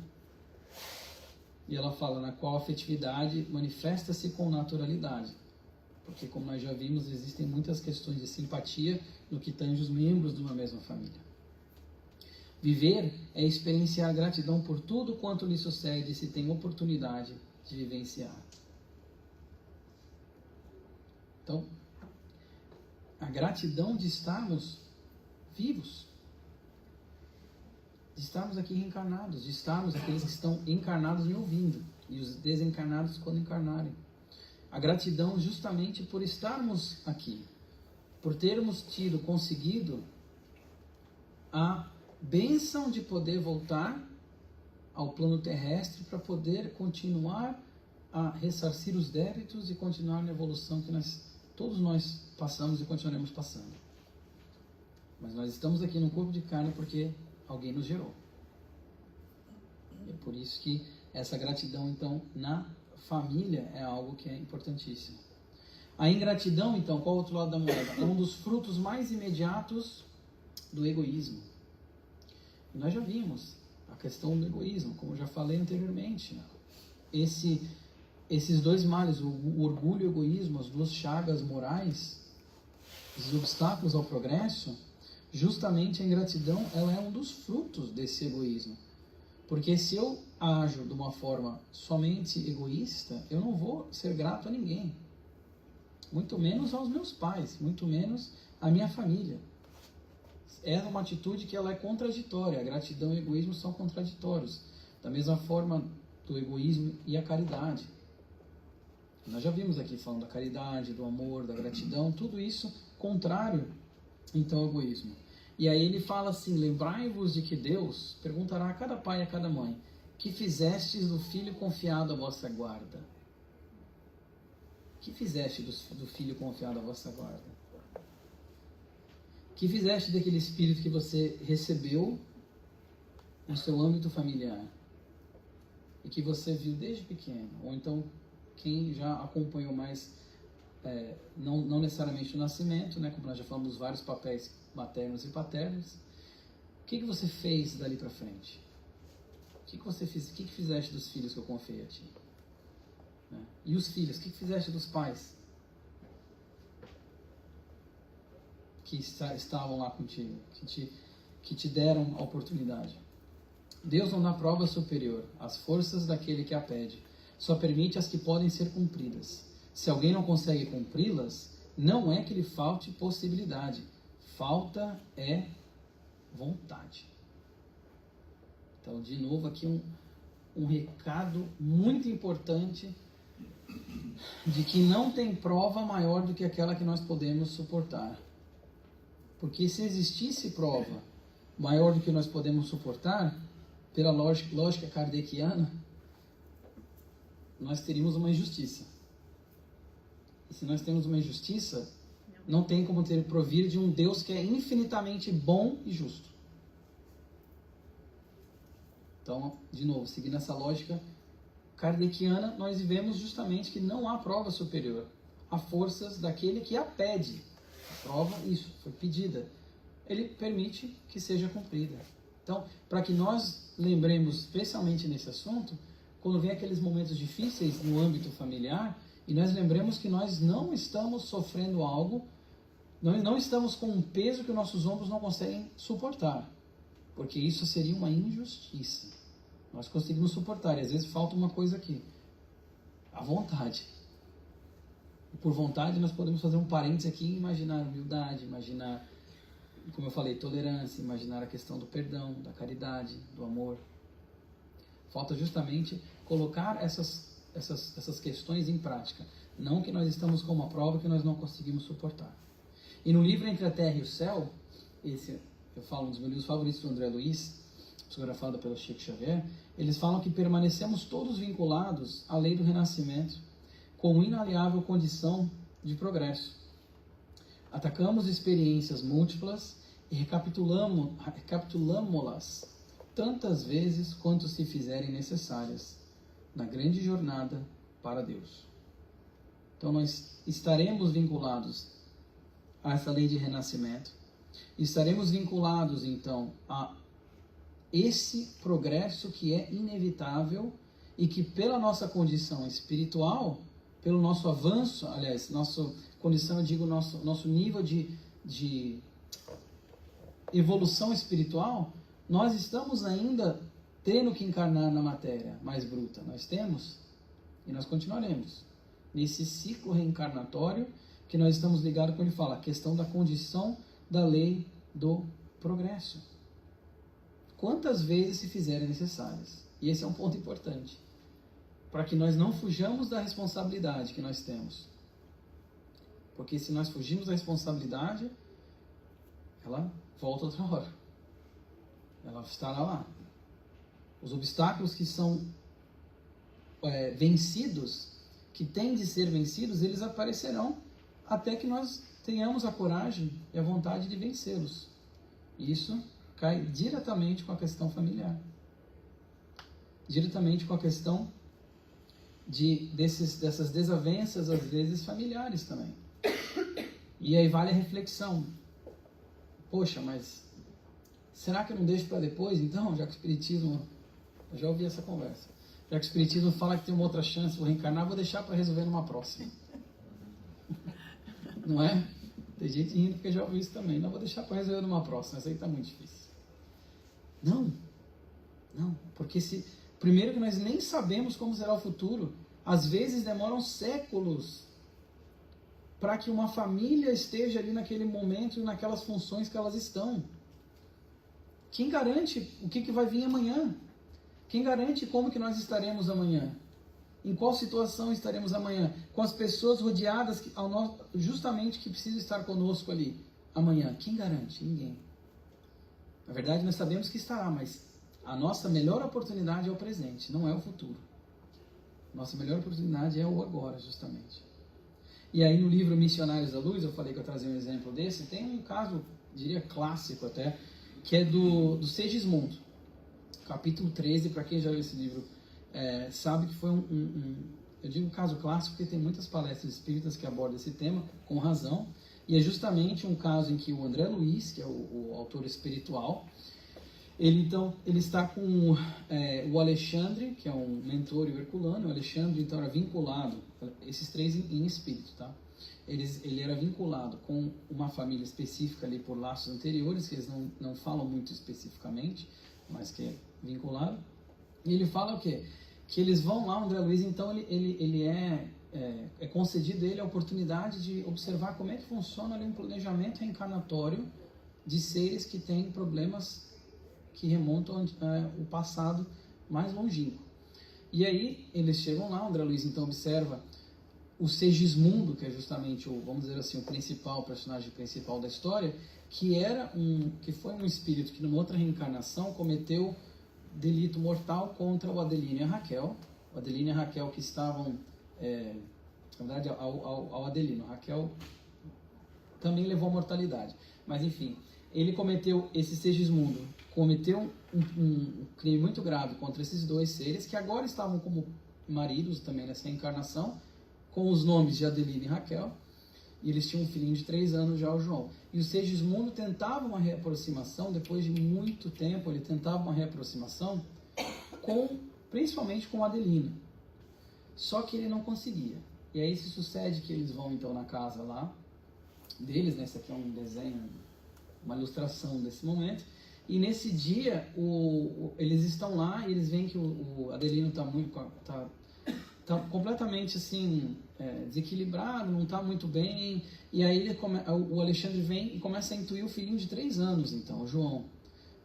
E ela fala, na qual a afetividade manifesta-se com naturalidade. Porque, como nós já vimos, existem muitas questões de simpatia no que tange os membros de uma mesma família. Viver é experienciar gratidão por tudo quanto lhe sucede, se tem oportunidade de vivenciar. Então, a gratidão de estarmos vivos, de estarmos aqui reencarnados, de estarmos aqueles que estão encarnados me ouvindo, e os desencarnados quando encarnarem. A gratidão justamente por estarmos aqui, por termos conseguido a bênção de poder voltar ao plano terrestre para poder continuar a ressarcir os débitos e continuar na evolução que todos nós passamos e continuaremos passando. Mas nós estamos aqui no corpo de carne porque alguém nos gerou. E é por isso que essa gratidão, então, na família é algo que é importantíssimo. A ingratidão, então, qual é o outro lado da moeda? É um dos frutos mais imediatos do egoísmo. E nós já vimos a questão do egoísmo, como eu já falei anteriormente. Esses dois males, o orgulho e o egoísmo, as duas chagas morais, os obstáculos ao progresso, justamente a ingratidão, ela é um dos frutos desse egoísmo. Porque se eu ajo de uma forma somente egoísta, eu não vou ser grato a ninguém. Muito menos aos meus pais, muito menos à minha família. É uma atitude que ela é contraditória. A gratidão e o egoísmo são contraditórios. Da mesma forma do egoísmo e a caridade. Nós já vimos aqui falando da caridade, do amor, da gratidão, tudo isso contrário, então, ao egoísmo. E aí ele fala assim, lembrai-vos de que Deus perguntará a cada pai e a cada mãe, que fizestes do filho confiado à vossa guarda? Que fizeste do filho confiado à vossa guarda? Que fizeste daquele espírito que você recebeu no seu âmbito familiar? E que você viu desde pequeno? Ou então, quem já acompanhou mais, não necessariamente o nascimento, né, como nós já falamos, vários papéis maternos e paternos. O que você fez dali para frente? O que fizeste dos filhos que eu confiei a ti? Né? E os filhos, o que fizeste dos pais que estavam lá contigo, que te deram a oportunidade? Deus não dá prova superior às forças daquele que a pede, só permite as que podem ser cumpridas. Se alguém não consegue cumpri-las, não é que lhe falte possibilidade, falta é vontade. Então, de novo, aqui um recado muito importante de que não tem prova maior do que aquela que nós podemos suportar. Porque se existisse prova maior do que nós podemos suportar, pela lógica kardeciana, nós teríamos uma injustiça. E se nós temos uma injustiça, não tem como ter provir de um Deus que é infinitamente bom e justo. Então, de novo, seguindo essa lógica kardeciana, nós vemos justamente que não há prova superior a forças daquele que a pede. A prova, isso, foi pedida. Ele permite que seja cumprida. Então, para que nós lembremos, especialmente nesse assunto, quando vem aqueles momentos difíceis no âmbito familiar, e nós lembremos que nós não estamos sofrendo algo, nós não estamos com um peso que os nossos ombros não conseguem suportar, porque isso seria uma injustiça. Nós conseguimos suportar, e às vezes falta uma coisa aqui, a vontade. E por vontade nós podemos fazer um parênteses aqui e imaginar humildade, imaginar, como eu falei, tolerância, imaginar a questão do perdão, da caridade, do amor. Falta justamente colocar essas questões em prática. Não que nós estamos com uma prova que nós não conseguimos suportar. E no livro Entre a Terra e o Céu, esse eu falo um dos meus livros favoritos do André Luiz, psicografado pelo Chico Xavier, eles falam que permanecemos todos vinculados à lei do renascimento, como inaliável condição de progresso. Atacamos experiências múltiplas e recapitulamo-las tantas vezes quanto se fizerem necessárias na grande jornada para Deus. Então nós estaremos vinculados a essa lei de renascimento, estaremos vinculados então a esse progresso que é inevitável e que pela nossa condição espiritual, pelo nosso avanço, aliás, nossa condição, eu digo nosso nível de evolução espiritual, nós estamos ainda tendo que encarnar na matéria mais bruta. Nós temos e nós continuaremos nesse ciclo reencarnatório que nós estamos ligados quando ele fala a questão da condição da lei do progresso. Quantas vezes se fizerem necessárias. E esse é um ponto importante, para que nós não fujamos da responsabilidade que nós temos. Porque se nós fugirmos da responsabilidade, ela volta outra hora. Ela estará lá. Os obstáculos que são vencidos, que têm de ser vencidos, eles aparecerão até que nós tenhamos a coragem e a vontade de vencê-los. Isso cai diretamente com a questão familiar. diretamente com a questão dessas desavenças, às vezes, familiares também. E aí vale a reflexão. Poxa, mas será que eu não deixo para depois, então? Já que o Espiritismo... Eu já ouvi essa conversa. Já que o Espiritismo fala que tem uma outra chance, vou reencarnar, vou deixar para resolver numa próxima. Não é? Tem gente rindo porque já ouviu isso também. Não, vou deixar para resolver numa próxima. Essa aí está muito difícil. Não. Porque primeiro que nós nem sabemos como será o futuro. Às vezes demoram séculos para que uma família esteja ali naquele momento e naquelas funções que elas estão. Quem garante o que vai vir amanhã? Quem garante como que nós estaremos amanhã? Em qual situação estaremos amanhã? Com as pessoas rodeadas justamente que precisam estar conosco ali amanhã. Quem garante? Ninguém. Na verdade, nós sabemos que estará, mas a nossa melhor oportunidade é o presente, não é o futuro. Nossa melhor oportunidade é o agora, justamente. E aí no livro Missionários da Luz, eu falei que eu trazia um exemplo desse, tem um caso, diria clássico até, que é do Segismundo. Capítulo 13, para quem já leu esse livro, sabe que foi eu digo um caso clássico porque tem muitas palestras espíritas que abordam esse tema, com razão, e é justamente um caso em que o André Luiz, que é o autor espiritual, ele está com o Alexandre, que é um mentor e o Herculano. O Alexandre, então, era vinculado, esses três em espírito, tá? Ele era vinculado com uma família específica ali por laços anteriores, que eles não falam muito especificamente, mas que é vinculado. E ele fala o quê? Que eles vão lá, o André Luiz, então, ele é concedido a ele a oportunidade de observar como é que funciona ali um planejamento reencarnatório de seres que têm problemas que remontam o passado mais longínquo. E aí eles chegam lá, o André Luiz então observa o Segismundo, que é justamente vamos dizer assim, o personagem principal da história, que foi um espírito que numa outra reencarnação cometeu delito mortal contra o Adelino e a Raquel. O Adelino e a Raquel que estavam, na verdade, ao Adelino. A Raquel também levou a mortalidade. Mas enfim, esse Segismundo cometeu um crime muito grave contra esses dois seres, que agora estavam como maridos também nessa reencarnação, com os nomes de Adelino e Raquel, e eles tinham um filhinho de 3 anos já, o João. E o Segismundo tentava uma reaproximação, depois de muito tempo, ele tentava uma reaproximação, principalmente com Adelino. Só que ele não conseguia. E aí se sucede que eles vão então na casa lá deles, né? Esse aqui é um desenho, uma ilustração desse momento. E nesse dia, eles estão lá e eles veem que o Adelino está completamente assim, desequilibrado, não está muito bem. E aí o Alexandre vem e começa a intuir o filhinho de 3 anos, então, o João,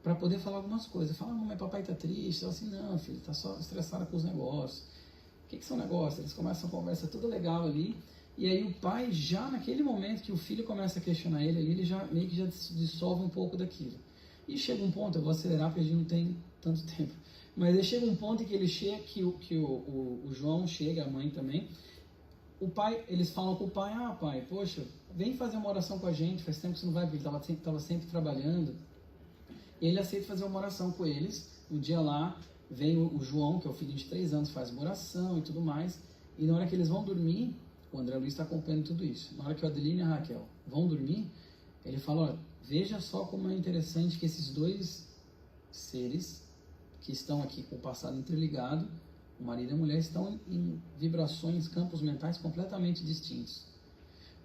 para poder falar algumas coisas. Fala, mamãe, papai está triste. Ela assim, não, filho, está só estressado com os negócios. O que são negócios? Eles começam a conversa tudo legal ali. E aí o pai, já naquele momento que o filho começa a questionar ele já meio que já dissolve um pouco daquilo. E chega um ponto, eu vou acelerar porque a gente não tem tanto tempo, mas aí chega um ponto em que ele chega, que o João chega, a mãe também, eles falam com o pai, pai, poxa, vem fazer uma oração com a gente, faz tempo que você não vai, porque ele estava sempre trabalhando. E ele aceita fazer uma oração com eles. Um dia lá, vem o João, que é o filho de 3 anos, faz uma oração e tudo mais, e na hora que eles vão dormir, o André Luiz está acompanhando tudo isso. Na hora que o Adelino e a Raquel vão dormir, ele fala, olha, veja só como é interessante que esses dois seres que estão aqui com o passado interligado, o marido e a mulher, estão em vibrações, campos mentais completamente distintos.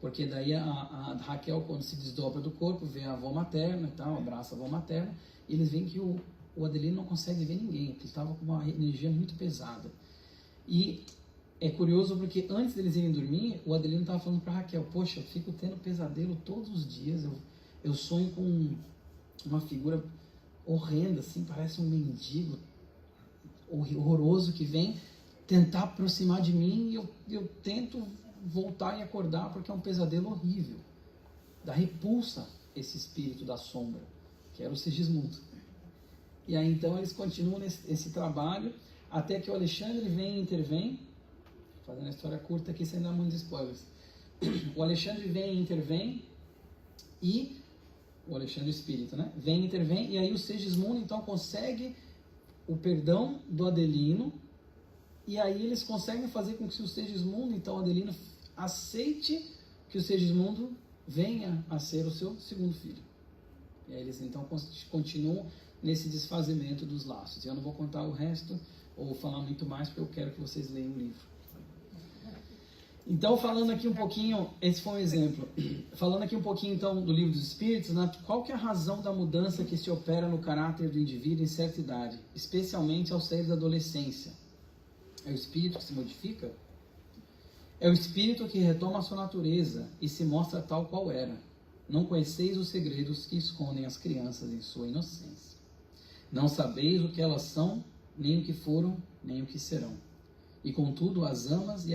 Porque daí a Raquel, quando se desdobra do corpo, vê a avó materna e tal, abraça a avó materna, e eles veem que o Adelino não consegue ver ninguém, porque ele estava com uma energia muito pesada. E é curioso porque antes deles irem dormir, o Adelino estava falando para Raquel, poxa, eu fico tendo pesadelo todos os dias, eu sonho com uma figura horrenda, assim, parece um mendigo horroroso que vem tentar aproximar de mim, e eu tento voltar e acordar porque é um pesadelo horrível. Dá repulsa esse espírito da sombra, que era o Segismundo. E aí então eles continuam esse trabalho, até que o Alexandre vem e intervém, fazendo a história curta aqui sem dar muitos spoilers. O Alexandre vem e intervém, e o Alexandre Espírito, né? Vem e intervém, e aí o Segismundo então consegue o perdão do Adelino, e aí eles conseguem fazer com que o Segismundo, então Adelino, aceite que o Segismundo venha a ser o seu segundo filho. E aí eles então continuam nesse desfazimento dos laços. Eu não vou contar o resto, ou falar muito mais, porque eu quero que vocês leiam o livro. Então, falando aqui um pouquinho, esse foi um exemplo. Falando aqui um pouquinho, então, do Livro dos Espíritos, qual que é a razão da mudança que se opera no caráter do indivíduo em certa idade, especialmente ao sair da adolescência? É o espírito que se modifica? É o espírito que retoma a sua natureza e se mostra tal qual era. Não conheceis os segredos que escondem as crianças em sua inocência. Não sabeis o que elas são, nem o que foram, nem o que serão. E contudo as amais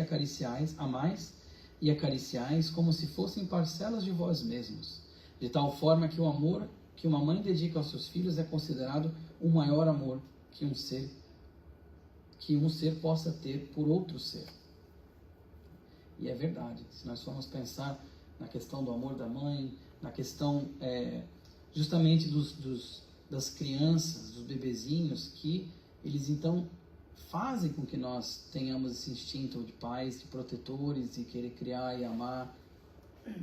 e acariciais como se fossem parcelas de vós mesmos, de tal forma que o amor que uma mãe dedica aos seus filhos é considerado o maior amor que um ser possa ter por outro ser. E é verdade, se nós formos pensar na questão do amor da mãe, na questão justamente das crianças, dos bebezinhos, que eles então fazem com que nós tenhamos esse instinto de pais, de protetores, de querer criar e amar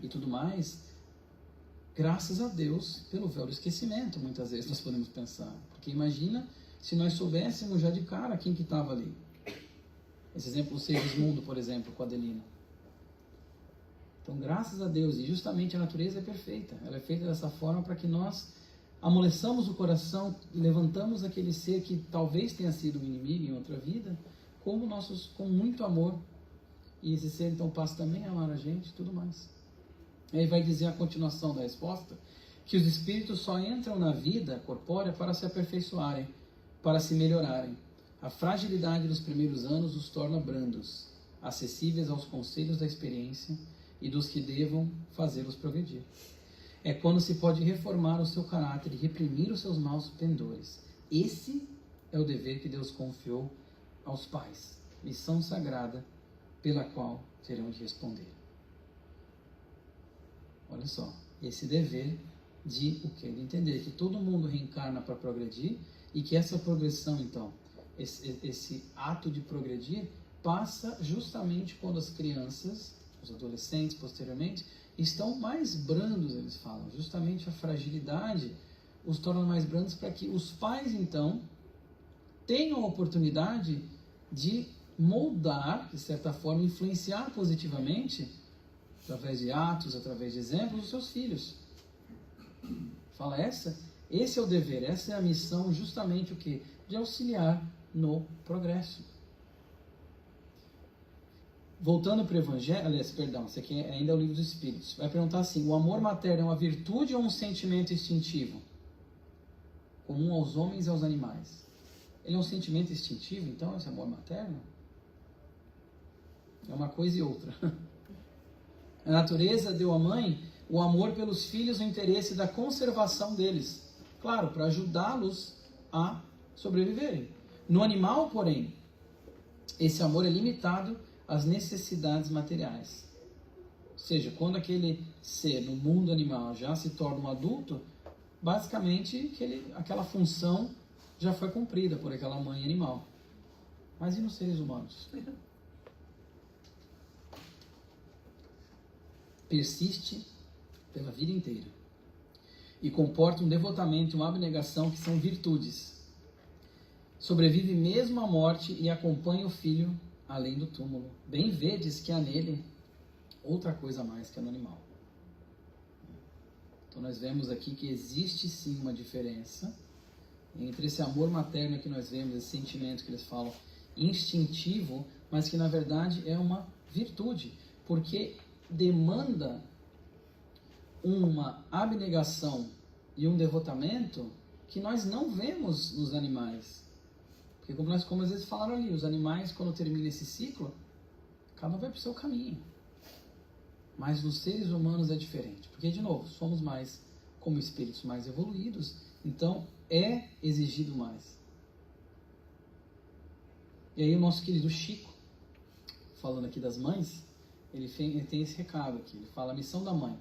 e tudo mais, graças a Deus pelo véu do esquecimento, muitas vezes nós podemos pensar. Porque imagina se nós soubéssemos já de cara quem que estava ali. Esse exemplo do Segismundo, por exemplo, com a Adelina. Então, graças a Deus, e justamente a natureza é perfeita, ela é feita dessa forma para que nós amoleçamos o coração, levantamos aquele ser que talvez tenha sido um inimigo em outra vida, com muito amor, e esse ser então passa também a amar a gente e tudo mais. Aí vai dizer a continuação da resposta, que os espíritos só entram na vida corpórea para se aperfeiçoarem, para se melhorarem. A fragilidade dos primeiros anos os torna brandos, acessíveis aos conselhos da experiência e dos que devam fazê-los progredir. É quando se pode reformar o seu caráter e reprimir os seus maus pendores. Esse é o dever que Deus confiou aos pais, missão sagrada pela qual terão de responder. Olha só, esse dever de o quê? De entender que todo mundo reencarna para progredir e que essa progressão, então, esse ato de progredir, passa justamente quando as crianças, os adolescentes posteriormente, estão mais brandos, eles falam. Justamente a fragilidade os torna mais brandos para que os pais, então, tenham a oportunidade de moldar, de certa forma, influenciar positivamente, através de atos, através de exemplos, os seus filhos. Fala, esse é o dever, essa é a missão, justamente o quê? De auxiliar no progresso. Voltando para o Evangelho, esse aqui ainda é o Livro dos Espíritos. Vai perguntar assim, o amor materno é uma virtude ou um sentimento instintivo? Comum aos homens e aos animais. Ele é um sentimento instintivo, então, esse amor materno? É uma coisa e outra. A natureza deu à mãe o amor pelos filhos no interesse da conservação deles. Claro, para ajudá-los a sobreviverem. No animal, porém, esse amor é limitado às necessidades materiais. Ou seja, quando aquele ser no mundo animal já se torna um adulto, basicamente aquela função já foi cumprida por aquela mãe animal. Mas e nos seres humanos? Persiste pela vida inteira e comporta um devotamento e uma abnegação que são virtudes. Sobrevive mesmo à morte e acompanha o filho além do túmulo. Bem vedes que há nele outra coisa a mais que no animal. Então nós vemos aqui que existe sim uma diferença entre esse amor materno que nós vemos, esse sentimento que eles falam instintivo, mas que na verdade é uma virtude, porque demanda uma abnegação e um devotamento que nós não vemos nos animais. Porque como às vezes falaram ali, os animais, quando termina esse ciclo, cada um vai para o seu caminho. Mas nos seres humanos é diferente. Porque, de novo, somos mais, como espíritos mais evoluídos, então é exigido mais. E aí o nosso querido Chico, falando aqui das mães, ele tem esse recado aqui. Ele fala a missão da mãe.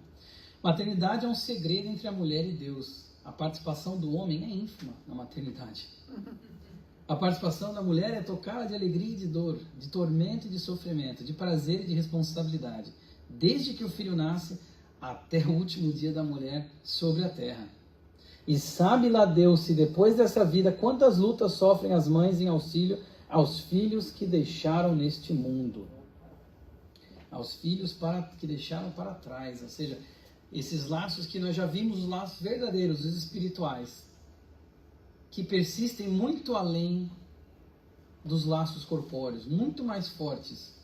Maternidade é um segredo entre a mulher e Deus. A participação do homem é ínfima na maternidade. A participação da mulher é tocada de alegria e de dor, de tormento e de sofrimento, de prazer e de responsabilidade, desde que o filho nasce até o último dia da mulher sobre a terra. E sabe lá Deus se depois dessa vida quantas lutas sofrem as mães em auxílio aos filhos que deixaram neste mundo. Aos filhos que deixaram para trás, ou seja, esses laços que nós já vimos, os laços verdadeiros, os espirituais, que persistem muito além dos laços corpóreos, muito mais fortes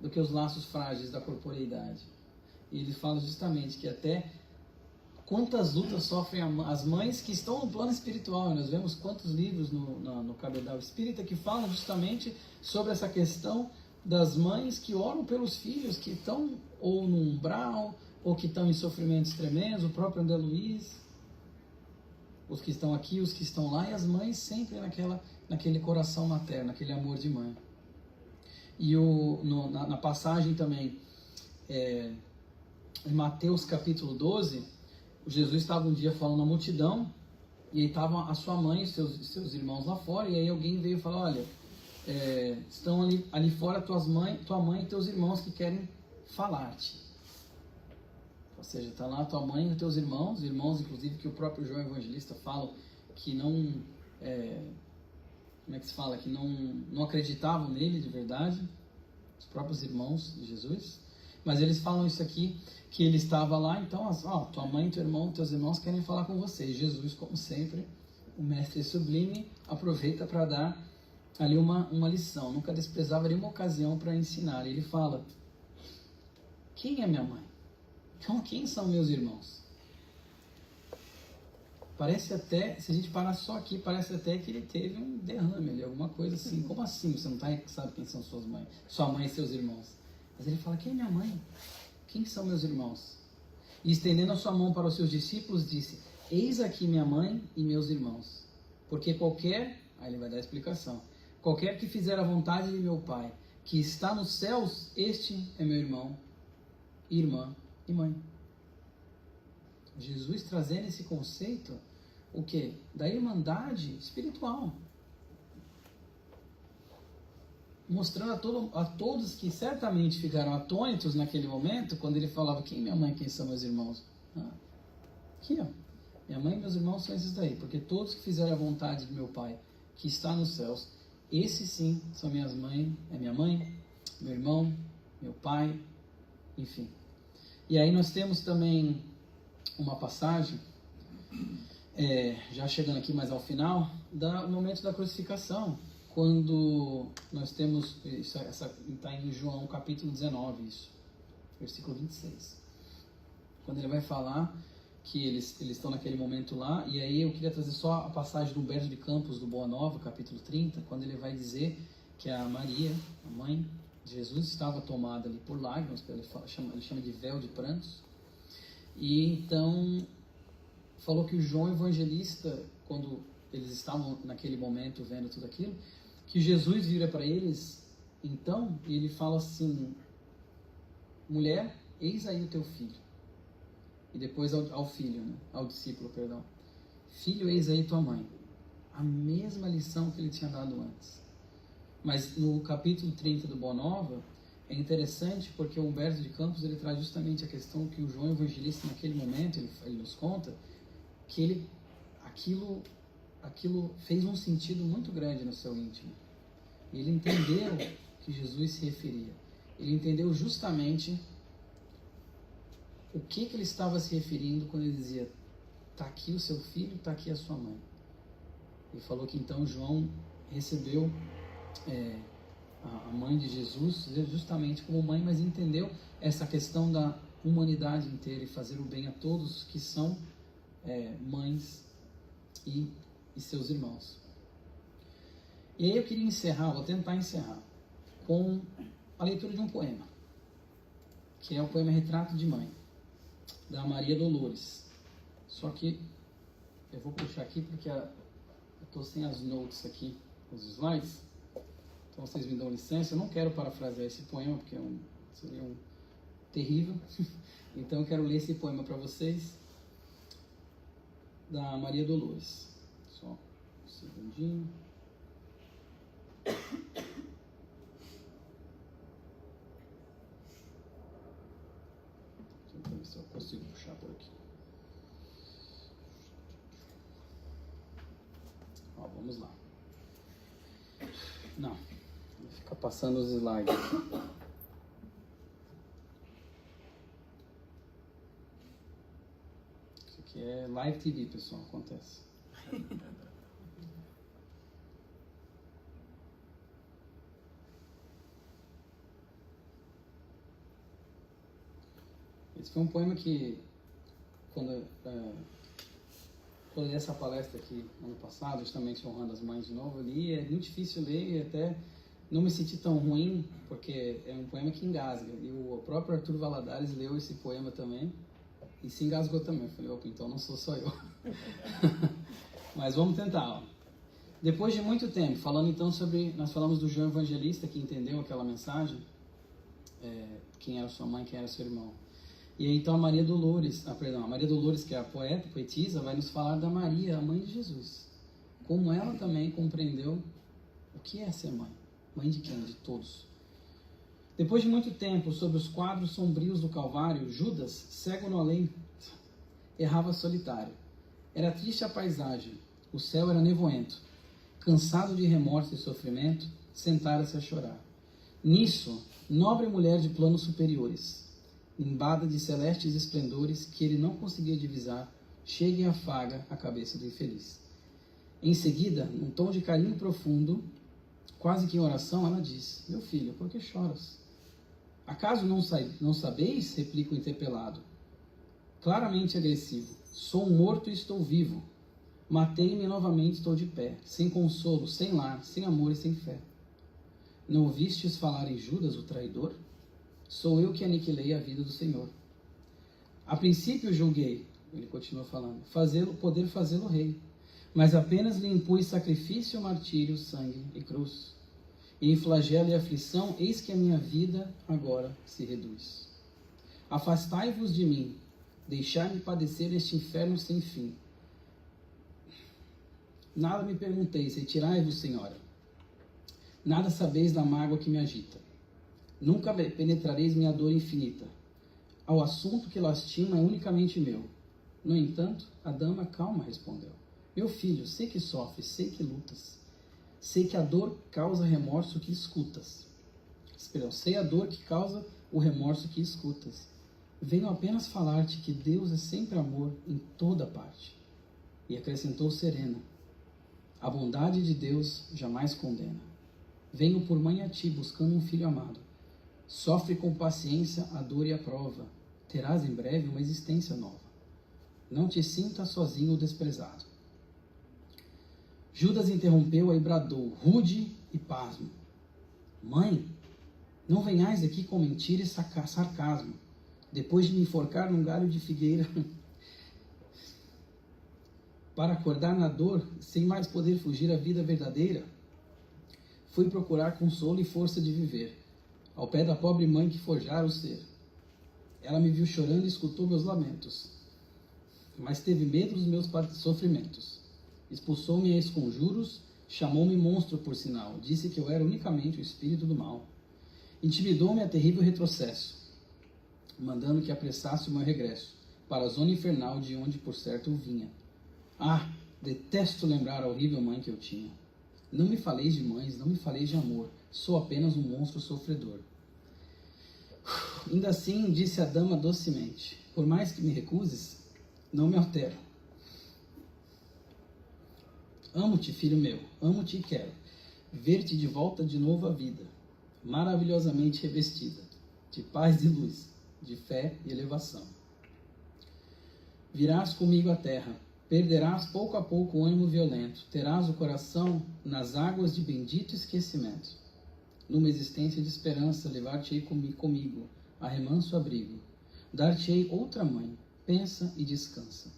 do que os laços frágeis da corporeidade. E ele fala justamente que até quantas lutas sofrem as mães que estão no plano espiritual. E nós vemos quantos livros no Cabedal Espírita que falam justamente sobre essa questão das mães que oram pelos filhos que estão ou no umbral, ou que estão em sofrimentos tremendos, o próprio André Luiz, os que estão aqui, os que estão lá, e as mães sempre naquele coração materno, naquele amor de mãe. E na passagem também, em Mateus capítulo 12, Jesus estava um dia falando à multidão, e aí estavam a sua mãe e seus irmãos lá fora, e aí alguém veio e falou: olha, estão ali fora tua mãe e teus irmãos que querem falar-te. Ou seja, está lá a tua mãe e os teus irmãos inclusive que o próprio João Evangelista fala que não, como é que se fala, que não acreditavam nele de verdade, os próprios irmãos de Jesus, mas eles falam isso aqui, que ele estava lá, então, tua mãe, teu irmão, teus irmãos querem falar com você. E Jesus, como sempre, o mestre sublime, aproveita para dar ali uma lição, nunca desprezava nenhuma ocasião para ensinar. Ele fala: quem é minha mãe? Então, quem são meus irmãos? Parece até, se a gente parar só aqui, parece até que ele teve um derrame ali, alguma coisa assim. Como assim você não sabe quem são suas mães? Sua mãe e seus irmãos. Mas ele fala: quem é minha mãe? Quem são meus irmãos? E estendendo a sua mão para os seus discípulos, disse: eis aqui minha mãe e meus irmãos. Porque aí ele vai dar a explicação, qualquer que fizer a vontade de meu Pai, que está nos céus, este é meu irmão, irmã e mãe. Jesus trazendo esse conceito, o quê? Da irmandade espiritual. Mostrando a todos que certamente ficaram atônitos naquele momento, quando ele falava: quem é minha mãe, quem são meus irmãos? Aqui, ó. Minha mãe e meus irmãos são esses daí, porque todos que fizerem a vontade de meu Pai, que está nos céus, esses sim são minha mãe, meu irmão, meu pai, enfim. E aí nós temos também uma passagem, já chegando aqui mais ao final, do momento da crucificação, quando nós temos, está em João capítulo 19, isso, versículo 26, quando ele vai falar que eles estão naquele momento lá, e aí eu queria trazer só a passagem do Humberto de Campos, do Boa Nova, capítulo 30, quando ele vai dizer que a Maria, a mãe de Jesus, estava tomada ali por lágrimas, ele chama de véu de prantos, e então falou que o João Evangelista, quando eles estavam naquele momento vendo tudo aquilo, que Jesus vira para eles, então, e ele fala assim: mulher, eis aí o teu filho. E depois ao filho, né? Ao discípulo, perdão. Filho, eis aí tua mãe. A mesma lição que ele tinha dado antes. Mas no capítulo 30 do Boa Nova, é interessante porque o Humberto de Campos ele traz justamente a questão que o João Evangelista naquele momento, ele nos conta, que aquilo fez um sentido muito grande no seu íntimo. Ele entendeu que Jesus se referia. Ele entendeu justamente o que ele estava se referindo quando ele dizia: está aqui o seu filho, está aqui a sua mãe. Ele falou que então João recebeu a mãe de Jesus justamente como mãe, mas entendeu essa questão da humanidade inteira e fazer o bem a todos que são mães e seus irmãos. E aí eu queria encerrar, vou tentar encerrar, com a leitura de um poema, que é o poema Retrato de Mãe, da Maria Dolores. Só que eu vou puxar aqui porque eu estou sem as notes aqui, os slides, então vocês me dão licença. Eu não quero parafrasear esse poema porque seria terrível, então eu quero ler esse poema para vocês, da Maria Dolores. Só um segundinho. Deixa eu ver se eu consigo puxar por aqui. Ó, vamos lá. Não, vou ficar passando os slides. Isso aqui é live TV, pessoal, acontece. Esse foi um poema que, quando eu li essa palestra aqui ano passado, justamente honrando as mães de novo, eu li, é muito difícil ler e até não me senti tão ruim, porque é um poema que engasga. E o próprio Arthur Valadares leu esse poema também e se engasgou também. Eu falei, opa, então não sou só eu. Mas vamos tentar. Ó. Depois de muito tempo, falando então sobre... Nós falamos do João Evangelista, que entendeu aquela mensagem, quem era sua mãe, quem era seu irmão. E aí, então, a Maria Dolores, que é a poeta, poetisa, vai nos falar da Maria, a mãe de Jesus. Como ela também compreendeu o que é ser mãe. Mãe de quem? De todos. Depois de muito tempo, sobre os quadros sombrios do Calvário, Judas, cego no além, errava solitário. Era triste a paisagem, o céu era nevoento. Cansado de remorso e sofrimento, sentara-se a chorar. Nisso, nobre mulher de planos superiores, nimbada de celestes esplendores que ele não conseguia divisar, chega e afaga a cabeça do infeliz. Em seguida, num tom de carinho profundo, quase que em oração, ela diz: meu filho, por que choras? Acaso não sabeis? Replica o interpelado, claramente agressivo. Sou um morto e estou vivo. Matei-me e novamente estou de pé, sem consolo, sem lar, sem amor e sem fé. Não ouvistes falar em Judas, o traidor? Sou eu que aniquilei a vida do Senhor. A princípio julguei, ele continua falando, poder fazê-lo rei, mas apenas lhe impus sacrifício, martírio, sangue e cruz. E em flagelo e aflição, eis que a minha vida agora se reduz. Afastai-vos de mim, deixai-me padecer este inferno sem fim. Nada me pergunteis, retirai-vos, Senhora. Nada sabeis da mágoa que me agita. Nunca penetrareis minha dor infinita. Ao assunto que lastima é unicamente meu. No entanto, a dama calma respondeu: meu filho, sei que sofres, sei que lutas. Sei que a dor causa remorso que escutas. Sei a dor que causa o remorso que escutas. Venho apenas falar-te que Deus é sempre amor em toda parte. E acrescentou serena: a bondade de Deus jamais condena. Venho por mãe a ti, buscando um filho amado. Sofre com paciência a dor e a prova. Terás em breve uma existência nova. Não te sintas sozinho ou desprezado. Judas interrompeu-a e bradou, rude e pasmo: mãe, não venhais aqui com mentira e sarcasmo, depois de me enforcar num galho de figueira, para acordar na dor, sem mais poder fugir à vida verdadeira. Fui procurar consolo e força de viver, ao pé da pobre mãe que forjara o ser. Ela me viu chorando e escutou meus lamentos, mas teve medo dos meus sofrimentos. Expulsou-me a esconjuros, chamou-me monstro por sinal, disse que eu era unicamente o espírito do mal. Intimidou-me a terrível retrocesso, mandando que apressasse o meu regresso para a zona infernal de onde por certo eu vinha. Ah, detesto lembrar a horrível mãe que eu tinha. Não me faleis de mães, não me faleis de amor, sou apenas um monstro sofredor. Ainda assim, disse a dama docemente, por mais que me recuses, não me altero. Amo-te, filho meu, amo-te e quero ver-te de volta de novo à vida, maravilhosamente revestida, de paz e luz, de fé e elevação. Virás comigo à terra, perderás pouco a pouco o ânimo violento, terás o coração nas águas de bendito esquecimento. Numa existência de esperança, levar-te-ei comigo, a remanso abrigo. Dar-te-ei outra mãe, pensa e descansa.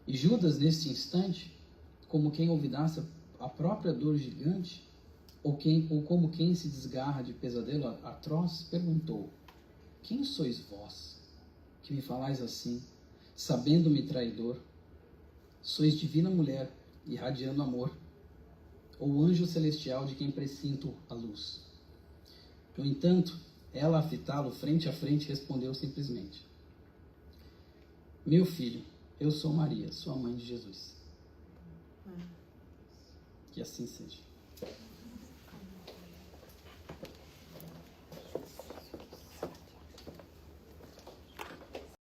E Judas, neste instante, como quem olvidasse a própria dor gigante, ou como quem se desgarra de pesadelo atroz, perguntou: quem sois vós, que me falais assim, sabendo-me traidor? Sois divina mulher, irradiando amor. ou anjo celestial de quem presinto a luz. No entanto, ela, a fitá-lo frente a frente, respondeu simplesmente: meu filho, eu sou Maria, sua mãe de Jesus. Que assim seja.